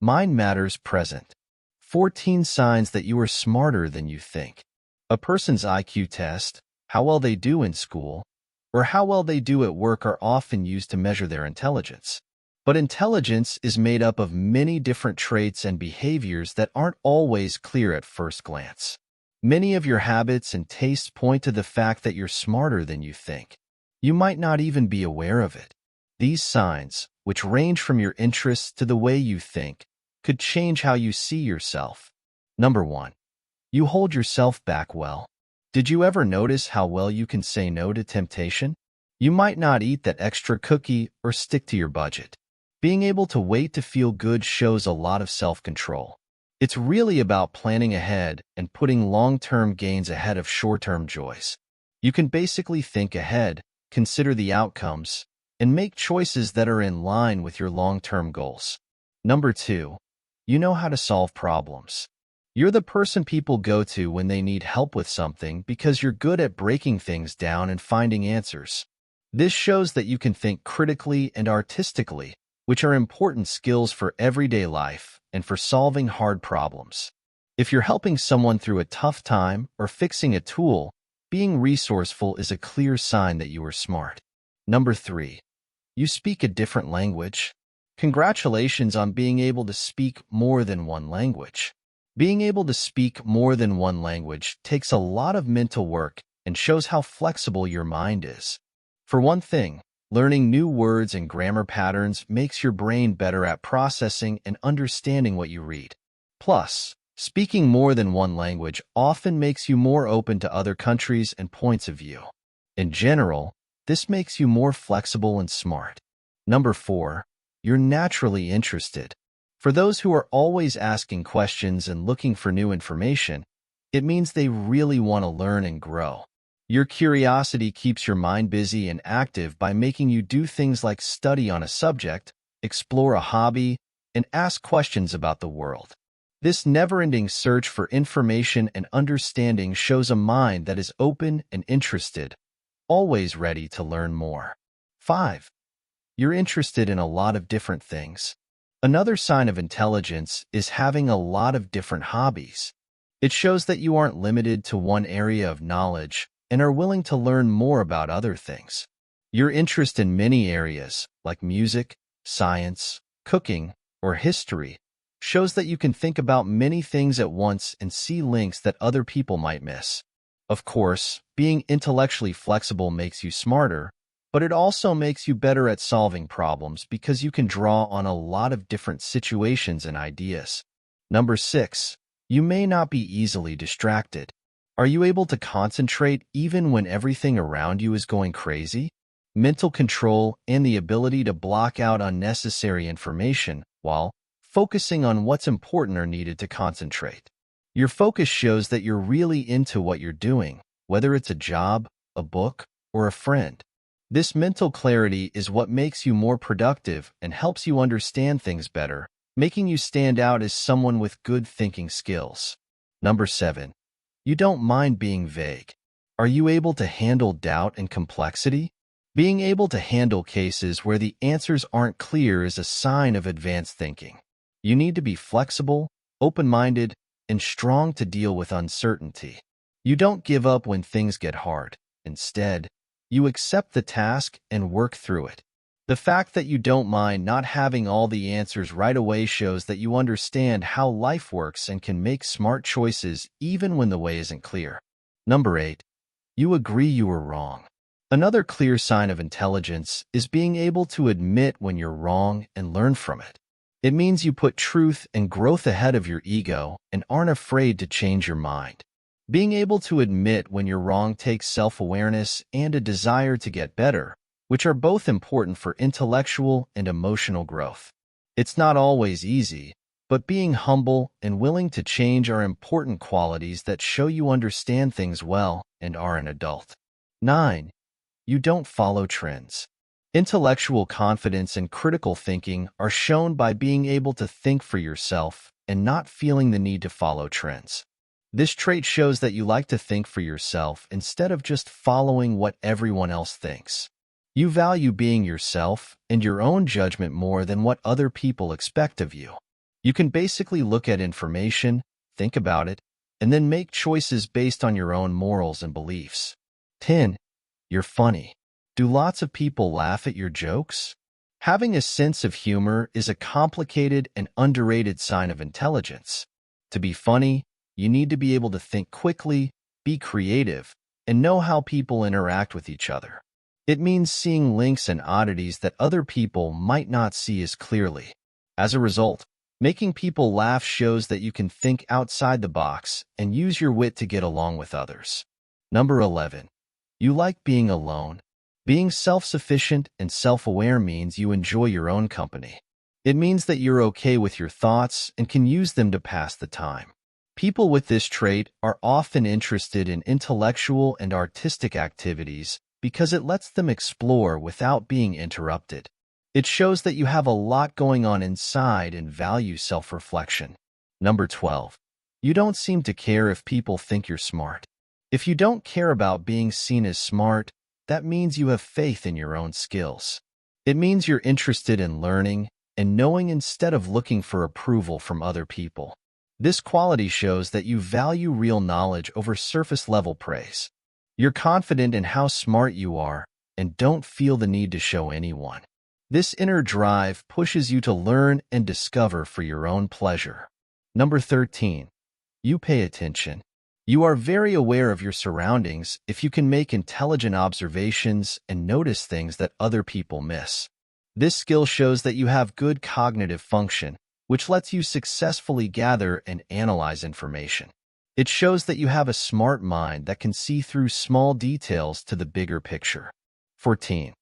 Mind matters present. 14 signs that you are smarter than you think. A person's IQ test, how well they do in school, or how well they do at work are often used to measure their intelligence. But intelligence is made up of many different traits and behaviors that aren't always clear at first glance. Many of your habits and tastes point to the fact that you're smarter than you think. You might not even be aware of it. These signs, which range from your interests to the way you think, could change how you see yourself. Number 1. You hold yourself back well. Did you ever notice how well you can say no to temptation? You might not eat that extra cookie or stick to your budget. Being able to wait to feel good shows a lot of self-control. It's really about planning ahead and putting long-term gains ahead of short-term joys. You can basically think ahead, consider the outcomes, and make choices that are in line with your long-term goals. Number 2. You know how to solve problems. You're the person people go to when they need help with something because you're good at breaking things down and finding answers. This shows that you can think critically and artistically, which are important skills for everyday life and for solving hard problems. If you're helping someone through a tough time or fixing a tool, being resourceful is a clear sign that you are smart. Number 3. You speak a different language. Congratulations on being able to speak more than one language. Being able to speak more than one language takes a lot of mental work and shows how flexible your mind is. For one thing, learning new words and grammar patterns makes your brain better at processing and understanding what you read. Plus, speaking more than one language often makes you more open to other countries and points of view. In general, this makes you more flexible and smart. Number 4. You're naturally interested. For those who are always asking questions and looking for new information, it means they really want to learn and grow. Your curiosity keeps your mind busy and active by making you do things like study on a subject, explore a hobby, and ask questions about the world. This never-ending search for information and understanding shows a mind that is open and interested, always ready to learn more. 5. You're interested in a lot of different things. Another sign of intelligence is having a lot of different hobbies. It shows that you aren't limited to one area of knowledge and are willing to learn more about other things. Your interest in many areas, like music, science, cooking, or history, shows that you can think about many things at once and see links that other people might miss. Of course, being intellectually flexible makes you smarter, but it also makes you better at solving problems because you can draw on a lot of different situations and ideas. Number 6. You may not be easily distracted. Are you able to concentrate even when everything around you is going crazy? Mental control and the ability to block out unnecessary information while focusing on what's important are needed to concentrate. Your focus shows that you're really into what you're doing, whether it's a job, a book, or a friend. This mental clarity is what makes you more productive and helps you understand things better, making you stand out as someone with good thinking skills. Number 7. You don't mind being vague. Are you able to handle doubt and complexity? Being able to handle cases where the answers aren't clear is a sign of advanced thinking. You need to be flexible, open-minded, and strong to deal with uncertainty. You don't give up when things get hard. Instead, you accept the task and work through it. The fact that you don't mind not having all the answers right away shows that you understand how life works and can make smart choices even when the way isn't clear. Number 8. You agree you were wrong. Another clear sign of intelligence is being able to admit when you're wrong and learn from it. It means you put truth and growth ahead of your ego and aren't afraid to change your mind. Being able to admit when you're wrong takes self-awareness and a desire to get better, which are both important for intellectual and emotional growth. It's not always easy, but being humble and willing to change are important qualities that show you understand things well and are an adult. 9. You don't follow trends. Intellectual confidence and critical thinking are shown by being able to think for yourself and not feeling the need to follow trends. This trait shows that you like to think for yourself instead of just following what everyone else thinks. You value being yourself and your own judgment more than what other people expect of you. You can basically look at information, think about it, and then make choices based on your own morals and beliefs. 10. You're funny. Do lots of people laugh at your jokes? Having a sense of humor is a complicated and underrated sign of intelligence. To be funny, you need to be able to think quickly, be creative, and know how people interact with each other. It means seeing links and oddities that other people might not see as clearly. As a result, making people laugh shows that you can think outside the box and use your wit to get along with others. Number 11. You like being alone. Being self-sufficient and self-aware means you enjoy your own company. It means that you're okay with your thoughts and can use them to pass the time. People with this trait are often interested in intellectual and artistic activities because it lets them explore without being interrupted. It shows that you have a lot going on inside and value self-reflection. Number 12. You don't seem to care if people think you're smart. If you don't care about being seen as smart, that means you have faith in your own skills. It means you're interested in learning and knowing instead of looking for approval from other people. This quality shows that you value real knowledge over surface-level praise. You're confident in how smart you are and don't feel the need to show anyone. This inner drive pushes you to learn and discover for your own pleasure. Number 13. You pay attention. You are very aware of your surroundings if you can make intelligent observations and notice things that other people miss. This skill shows that you have good cognitive function, which lets you successfully gather and analyze information. It shows that you have a smart mind that can see through small details to the bigger picture. 14.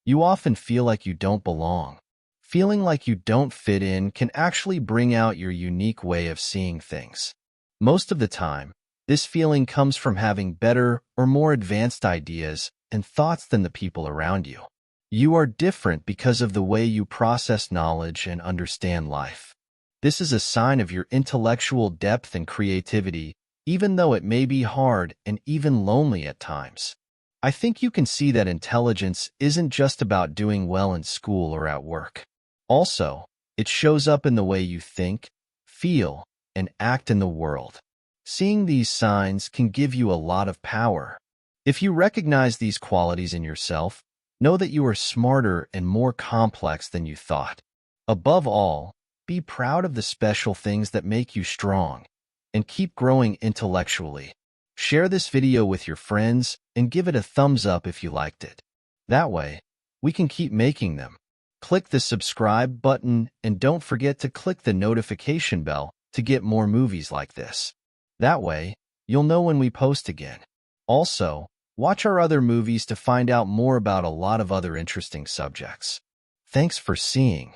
You often feel like you don't belong. Feeling like you don't fit in can actually bring out your unique way of seeing things. Most of the time, this feeling comes from having better or more advanced ideas and thoughts than the people around you. You are different because of the way you process knowledge and understand life. This is a sign of your intellectual depth and creativity, even though it may be hard and even lonely at times. I think you can see that intelligence isn't just about doing well in school or at work. Also, it shows up in the way you think, feel, and act in the world. Seeing these signs can give you a lot of power. If you recognize these qualities in yourself, know that you are smarter and more complex than you thought. Above all, be proud of the special things that make you strong, and keep growing intellectually. Share this video with your friends and give it a thumbs up if you liked it. That way, we can keep making them. Click the subscribe button and don't forget to click the notification bell to get more movies like this. That way, you'll know when we post again. Also, watch our other movies to find out more about a lot of other interesting subjects. Thanks for seeing.